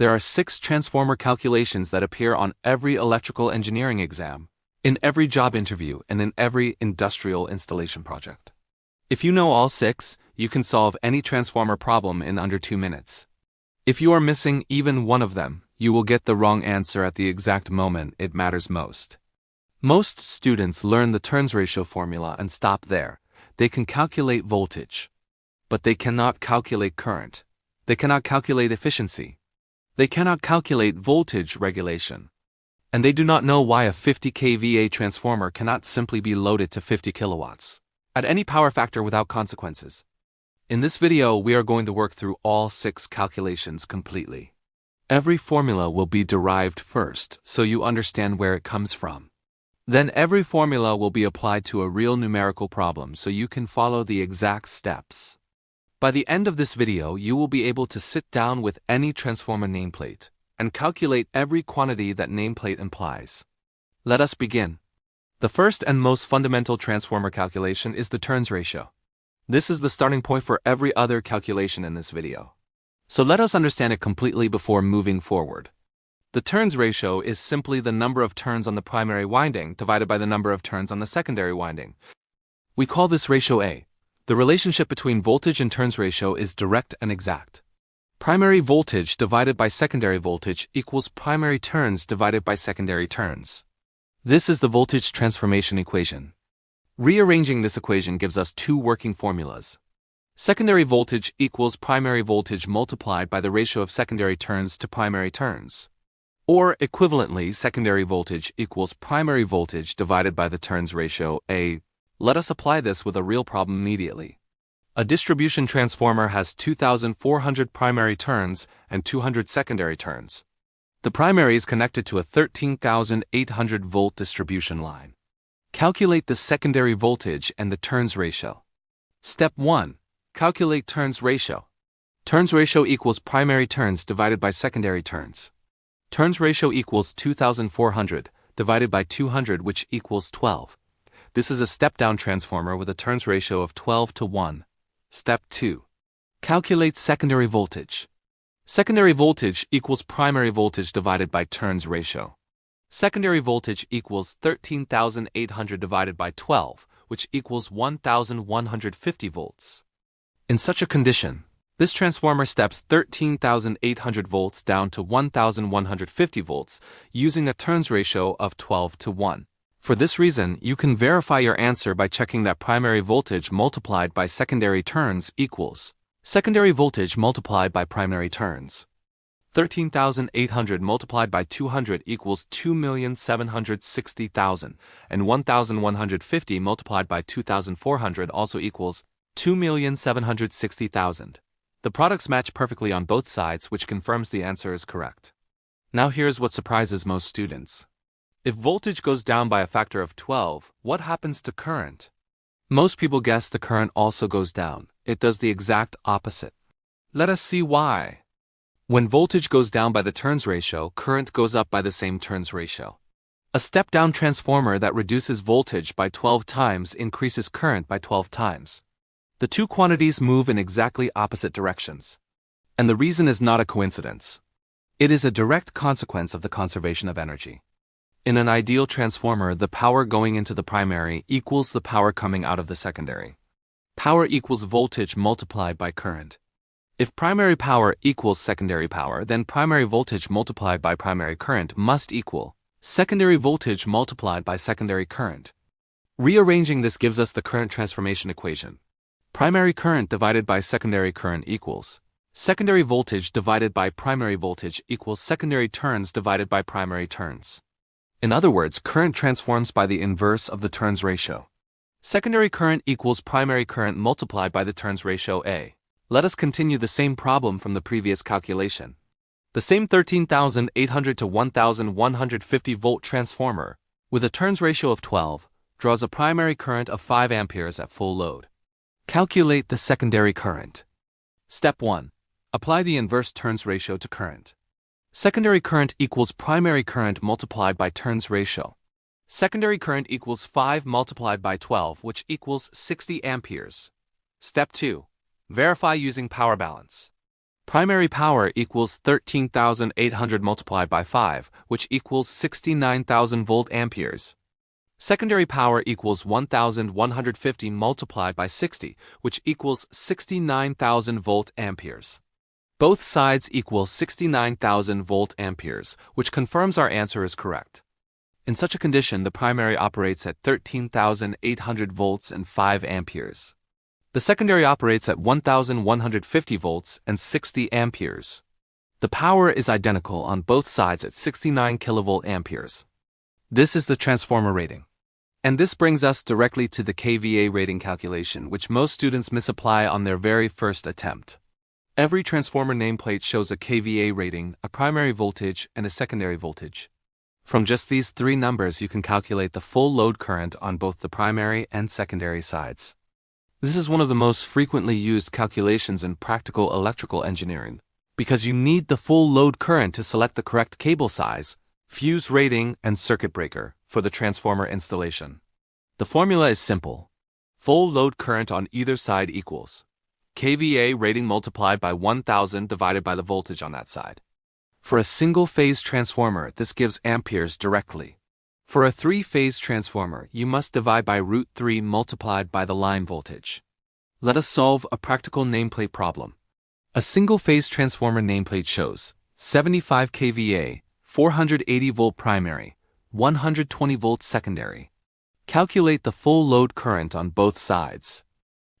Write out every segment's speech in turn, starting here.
There are 6 transformer calculations that appear on every electrical engineering exam, in every job interview, and in every industrial installation project. If you know all 6, you can solve any transformer problem in under 2 minutes. If you are missing even one of them, you will get the wrong answer at the exact moment it matters most. Most students learn the turns ratio formula and stop there. They can calculate voltage, but they cannot calculate current. They cannot calculate efficiency. They cannot calculate voltage regulation. And they do not know why a 50 kVA transformer cannot simply be loaded to 50 kilowatts at any power factor without consequences. In this video, we are going to work through all 6 calculations completely. Every formula will be derived first, so you understand where it comes from. Then every formula will be applied to a real numerical problem so you can follow the exact steps. By the end of this video, you will be able to sit down with any transformer nameplate and calculate every quantity that nameplate implies. Let us begin. The first and most fundamental transformer calculation is the turns ratio. This is the starting point for every other calculation in this video. So let us understand it completely before moving forward. The turns ratio is simply the number of turns on the primary winding divided by the number of turns on the secondary winding. We call this ratio A. The relationship between voltage and turns ratio is direct and exact. Primary voltage divided by secondary voltage equals primary turns divided by secondary turns. This is the voltage transformation equation. Rearranging this equation gives us 2 working formulas. Secondary voltage equals primary voltage multiplied by the ratio of secondary turns to primary turns. Or, equivalently, secondary voltage equals primary voltage divided by the turns ratio, A. Let us apply this with a real problem immediately. A distribution transformer has 2,400 primary turns and 200 secondary turns. The primary is connected to a 13,800 volt distribution line. Calculate the secondary voltage and the turns ratio. Step 1. Calculate turns ratio. Turns ratio equals primary turns divided by secondary turns. Turns ratio equals 2,400 divided by 200, which equals 12. This is a step-down transformer with a turns ratio of 12 to 1. Step 2. Calculate secondary voltage. Secondary voltage equals primary voltage divided by turns ratio. Secondary voltage equals 13,800 divided by 12, which equals 1,150 volts. In such a condition, this transformer steps 13,800 volts down to 1,150 volts using a turns ratio of 12 to 1. For this reason, you can verify your answer by checking that primary voltage multiplied by secondary turns equals secondary voltage multiplied by primary turns. 13,800 multiplied by 200 equals 2,760,000, and 1,150 multiplied by 2,400 also equals 2,760,000. The products match perfectly on both sides, which confirms the answer is correct. Now here's what surprises most students. If voltage goes down by a factor of 12, what happens to current? Most people guess the current also goes down. It does the exact opposite. Let us see why. When voltage goes down by the turns ratio, current goes up by the same turns ratio. A step-down transformer that reduces voltage by 12 times increases current by 12 times. The 2 quantities move in exactly opposite directions. And the reason is not a coincidence. It is a direct consequence of the conservation of energy. In an ideal transformer, the power going into the primary equals the power coming out of the secondary. Power equals voltage multiplied by current. If primary power equals secondary power, then primary voltage multiplied by primary current must equal secondary voltage multiplied by secondary current. Rearranging this gives us the current transformation equation. Primary current divided by secondary current equals secondary voltage divided by primary voltage equals secondary turns divided by primary turns. In other words, current transforms by the inverse of the turns ratio. Secondary current equals primary current multiplied by the turns ratio A. Let us continue the same problem from the previous calculation. The same 13,800 to 1,150 volt transformer, with a turns ratio of 12, draws a primary current of 5 amperes at full load. Calculate the secondary current. Step 1. Apply the inverse turns ratio to current. Secondary current equals primary current multiplied by turns ratio. Secondary current equals 5 multiplied by 12, which equals 60 amperes. Step 2. Verify using power balance. Primary power equals 13,800 multiplied by 5, which equals 69,000 volt amperes. Secondary power equals 1,150 multiplied by 60, which equals 69,000 volt amperes. Both sides equal 69,000 volt amperes, which confirms our answer is correct. In such a condition, the primary operates at 13,800 volts and 5 amperes. The secondary operates at 1,150 volts and 60 amperes. The power is identical on both sides at 69 kilovolt amperes. This is the transformer rating. And this brings us directly to the kVA rating calculation, which most students misapply on their very first attempt. Every transformer nameplate shows a kVA rating, a primary voltage, and a secondary voltage. From just these three numbers, you can calculate the full load current on both the primary and secondary sides. This is one of the most frequently used calculations in practical electrical engineering, because you need the full load current to select the correct cable size, fuse rating, and circuit breaker for the transformer installation. The formula is simple. Full load current on either side equals kVA rating multiplied by 1000 divided by the voltage on that side. For a single-phase transformer, this gives amperes directly. For a three-phase transformer, you must divide by √3 multiplied by the line voltage. Let us solve a practical nameplate problem. A single-phase transformer nameplate shows 75 kVA, 480 volt primary, 120 volt secondary. Calculate the full load current on both sides.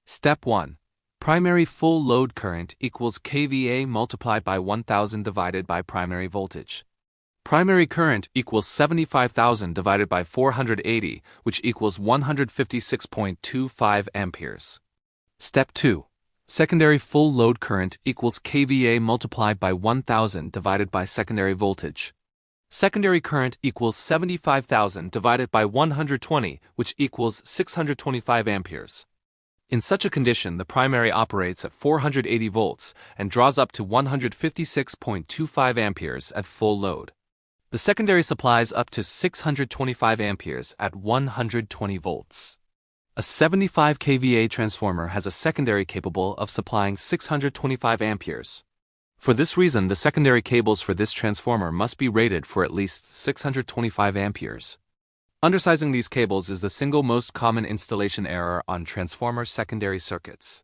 Step 1. Primary full load current equals kVA multiplied by 1000 divided by primary voltage. Primary current equals 75,000 divided by 480, which equals 156.25 amperes. Step 2. Secondary full load current equals kVA multiplied by 1000 divided by secondary voltage. Secondary current equals 75,000 divided by 120, which equals 625 amperes. In such a condition, the primary operates at 480 volts and draws up to 156.25 amperes at full load. The secondary supplies up to 625 amperes at 120 volts. A 75 kVA transformer has a secondary capable of supplying 625 amperes. For this reason, the secondary cables for this transformer must be rated for at least 625 amperes. Undersizing these cables is the single most common installation error on transformer secondary circuits.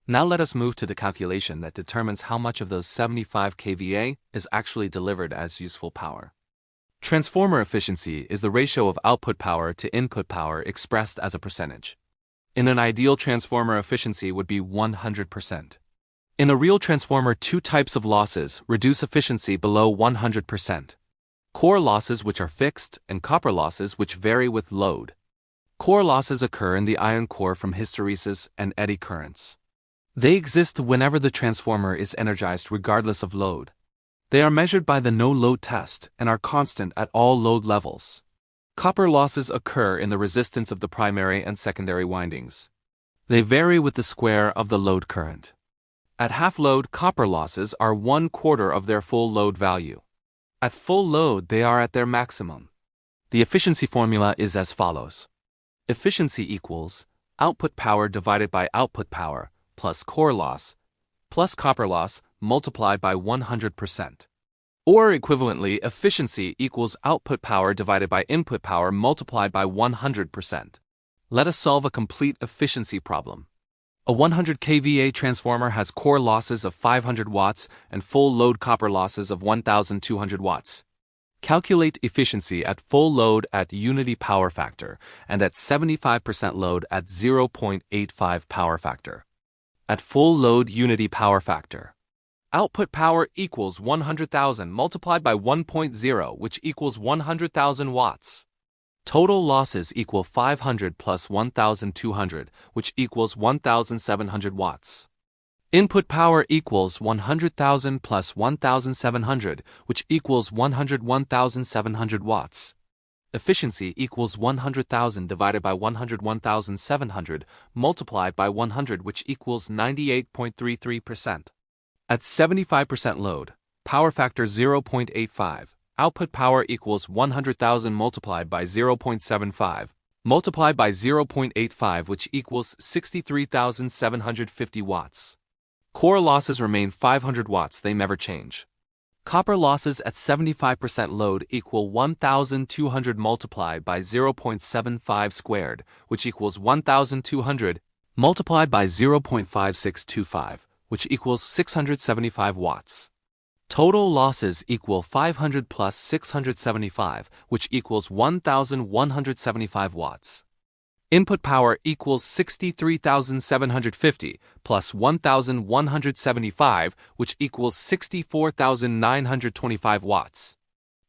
Now let us move to the calculation that determines how much of those 75 kVA is actually delivered as useful power. Transformer efficiency is the ratio of output power to input power expressed as a percentage. In an ideal transformer, efficiency would be 100%. In a real transformer, two types of losses reduce efficiency below 100%. Core losses, which are fixed, and copper losses, which vary with load. Core losses occur in the iron core from hysteresis and eddy currents. They exist whenever the transformer is energized regardless of load. They are measured by the no-load test and are constant at all load levels. Copper losses occur in the resistance of the primary and secondary windings. They vary with the square of the load current. At half load, copper losses are 1/4 of their full load value. At full load, they are at their maximum. The efficiency formula is as follows. Efficiency equals output power divided by output power plus core loss plus copper loss multiplied by 100%. Or equivalently, efficiency equals output power divided by input power multiplied by 100%. Let us solve a complete efficiency problem. A 100 kVA transformer has core losses of 500 watts and full load copper losses of 1,200 watts. Calculate efficiency at full load at unity power factor and at 75% load at 0.85 power factor. At full load unity power factor, output power equals 100,000 multiplied by 1.0, which equals 100,000 watts. Total losses equal 500 plus 1,200, which equals 1,700 watts. Input power equals 100,000 plus 1,700, which equals 101,700 watts. Efficiency equals 100,000 divided by 101,700 multiplied by 100, which equals 98.33%. At 75% load, power factor 0.85. Output power equals 100,000 multiplied by 0.75, multiplied by 0.85, which equals 63,750 watts. Core losses remain 500 watts, they never change. Copper losses at 75% load equal 1,200 multiplied by 0.75 squared, which equals 1,200 multiplied by 0.5625, which equals 675 watts. Total losses equal 500 plus 675, which equals 1,175 watts. Input power equals 63,750 plus 1,175, which equals 64,925 watts.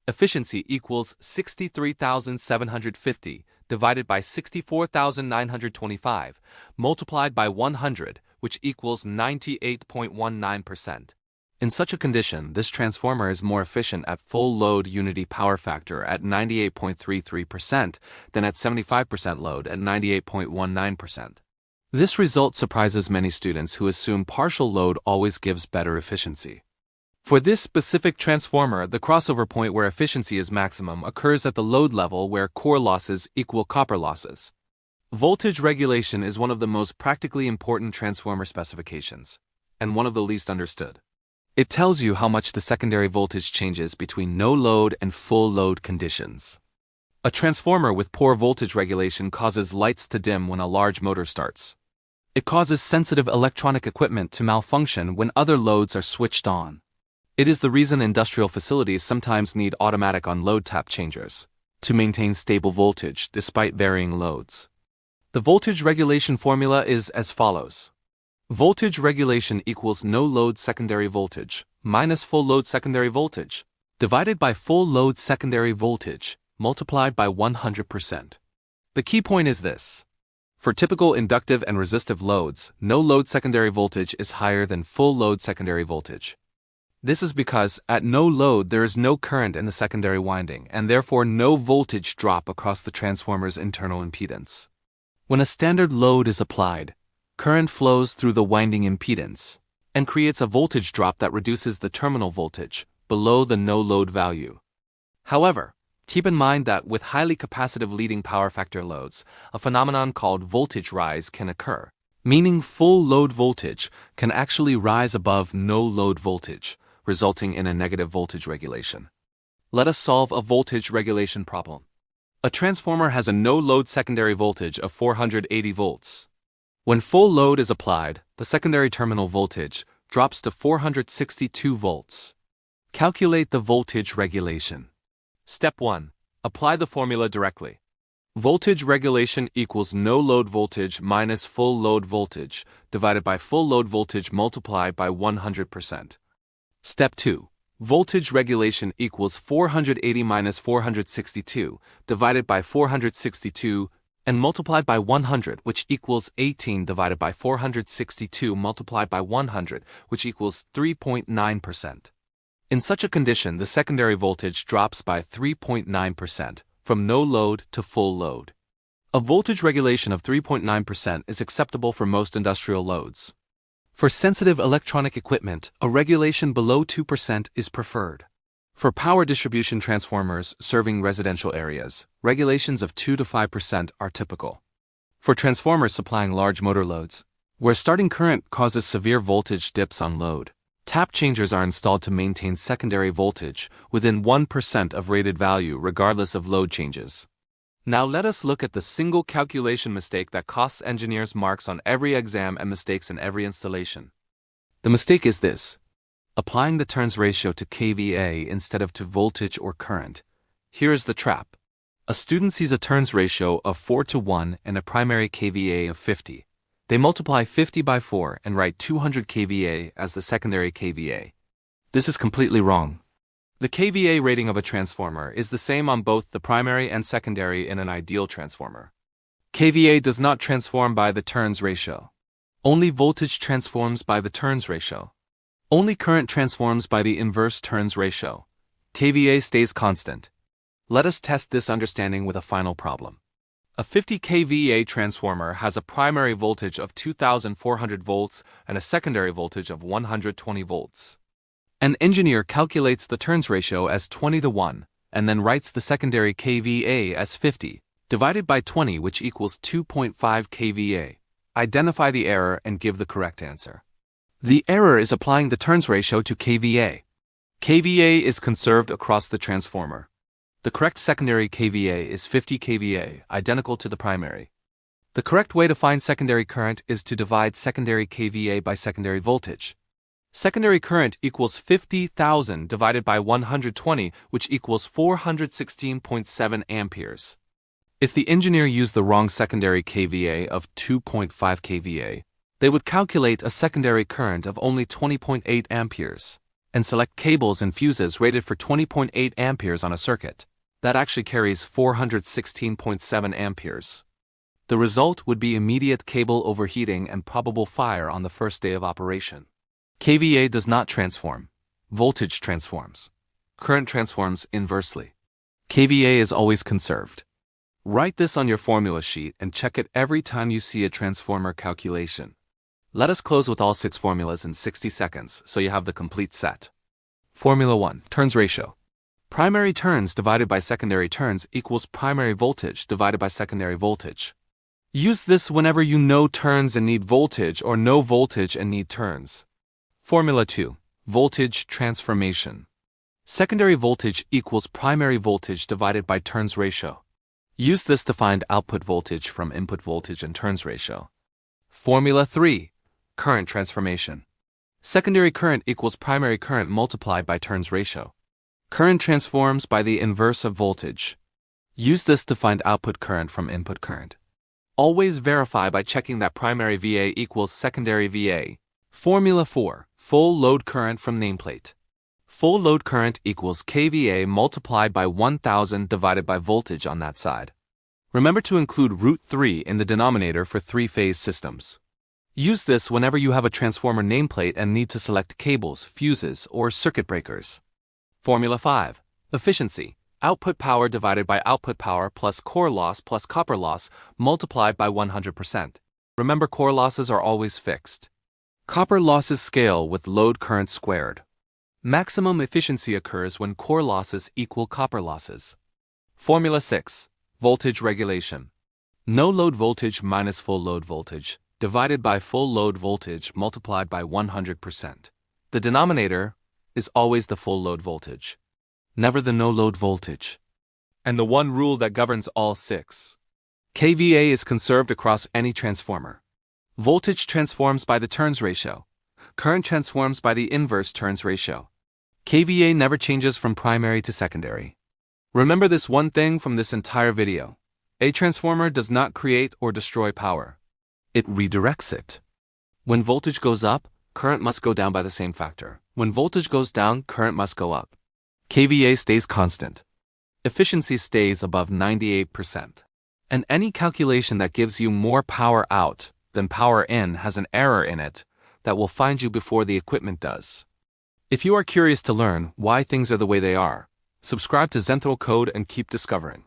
Efficiency equals 63,750 divided by 64,925 multiplied by 100, which equals 98.19%. In such a condition, this transformer is more efficient at full load unity power factor at 98.33% than at 75% load at 98.19%. This result surprises many students who assume partial load always gives better efficiency. For this specific transformer, the crossover point where efficiency is maximum occurs at the load level where core losses equal copper losses. Voltage regulation is one of the most practically important transformer specifications, and one of the least understood. It tells you how much the secondary voltage changes between no load and full load conditions. A transformer with poor voltage regulation causes lights to dim when a large motor starts. It causes sensitive electronic equipment to malfunction when other loads are switched on. It is the reason industrial facilities sometimes need automatic on-load tap changers to maintain stable voltage despite varying loads. The voltage regulation formula is as follows. Voltage regulation equals no load secondary voltage minus full load secondary voltage divided by full load secondary voltage multiplied by 100%. The key point is this. For typical inductive and resistive loads, no load secondary voltage is higher than full load secondary voltage. This is because at no load there is no current in the secondary winding and therefore no voltage drop across the transformer's internal impedance. When a standard load is applied, current flows through the winding impedance and creates a voltage drop that reduces the terminal voltage below the no-load value. However, keep in mind that with highly capacitive leading power factor loads, a phenomenon called voltage rise can occur, meaning full load voltage can actually rise above no-load voltage, resulting in a negative voltage regulation. Let us solve a voltage regulation problem. A transformer has a no-load secondary voltage of 480 volts. When full load is applied, the secondary terminal voltage drops to 462 volts. Calculate the voltage regulation. Step 1. Apply the formula directly. Voltage regulation equals no load voltage minus full load voltage divided by full load voltage multiplied by 100%. Step 2. Voltage regulation equals 480 minus 462 divided by 462 and multiplied by 100, which equals 18 divided by 462 multiplied by 100, which equals 3.9%. In such a condition, the secondary voltage drops by 3.9% from no load to full load. A voltage regulation of 3.9% is acceptable for most industrial loads. For sensitive electronic equipment, a regulation below 2% is preferred. For power distribution transformers serving residential areas, regulations of 2 to 5% are typical. For transformers supplying large motor loads, where starting current causes severe voltage dips on load, tap changers are installed to maintain secondary voltage within 1% of rated value regardless of load changes. Now let us look at the single calculation mistake that costs engineers marks on every exam and mistakes in every installation. The mistake is this. Applying the turns ratio to kVA instead of to voltage or current. Here is the trap. A student sees a turns ratio of 4:1 and a primary kVA of 50. They multiply 50 by 4 and write 200 kVA as the secondary kVA. This is completely wrong. The kVA rating of a transformer is the same on both the primary and secondary in an ideal transformer. kVA does not transform by the turns ratio. Only voltage transforms by the turns ratio. Only current transforms by the inverse turns ratio. kVA stays constant. Let us test this understanding with a final problem. A 50 kVA transformer has a primary voltage of 2,400 volts and a secondary voltage of 120 volts. An engineer calculates the turns ratio as 20:1 and then writes the secondary kVA as 50, divided by 20, which equals 2.5 kVA. Identify the error and give the correct answer. The error is applying the turns ratio to kVA. kVA is conserved across the transformer. The correct secondary kVA is 50 kVA, identical to the primary. The correct way to find secondary current is to divide secondary kVA by secondary voltage. Secondary current equals 50,000 divided by 120, which equals 416.7 amperes. If the engineer used the wrong secondary kVA of 2.5 kVA, they would calculate a secondary current of only 20.8 amperes and select cables and fuses rated for 20.8 amperes on a circuit that actually carries 416.7 amperes. The result would be immediate cable overheating and probable fire on the first day of operation. kVA does not transform. Voltage transforms. Current transforms inversely. kVA is always conserved. Write this on your formula sheet and check it every time you see a transformer calculation. Let us close with all 6 formulas in 60 seconds so you have the complete set. Formula 1. Turns ratio. Primary turns divided by secondary turns equals primary voltage divided by secondary voltage. Use this whenever you know turns and need voltage or know voltage and need turns. Formula 2. Voltage transformation. Secondary voltage equals primary voltage divided by turns ratio. Use this to find output voltage from input voltage and turns ratio. Formula 3. Current transformation. Secondary current equals primary current multiplied by turns ratio. Current transforms by the inverse of voltage. Use this to find output current from input current. Always verify by checking that primary VA equals secondary VA. Formula 4. Full load current from nameplate. Full load current equals kVA multiplied by 1000 divided by voltage on that side. Remember to include root 3 in the denominator for 3-phase systems. Use this whenever you have a transformer nameplate and need to select cables, fuses, or circuit breakers. Formula 5. Efficiency. Output power divided by output power plus core loss plus copper loss multiplied by 100%. Remember, core losses are always fixed. Copper losses scale with load current squared. Maximum efficiency occurs when core losses equal copper losses. Formula 6. Voltage regulation. No load voltage minus full load voltage divided by full load voltage multiplied by 100%. The denominator is always the full load voltage, never the no load voltage. And the one rule that governs all 6. kVA is conserved across any transformer. Voltage transforms by the turns ratio. Current transforms by the inverse turns ratio. kVA never changes from primary to secondary. Remember this one thing from this entire video. A transformer does not create or destroy power. It redirects it. When voltage goes up, current must go down by the same factor. When voltage goes down, current must go up. kVA stays constant. Efficiency stays above 98%. And any calculation that gives you more power out than power in has an error in it that will find you before the equipment does. If you are curious to learn why things are the way they are, subscribe to Zenthal Code and keep discovering.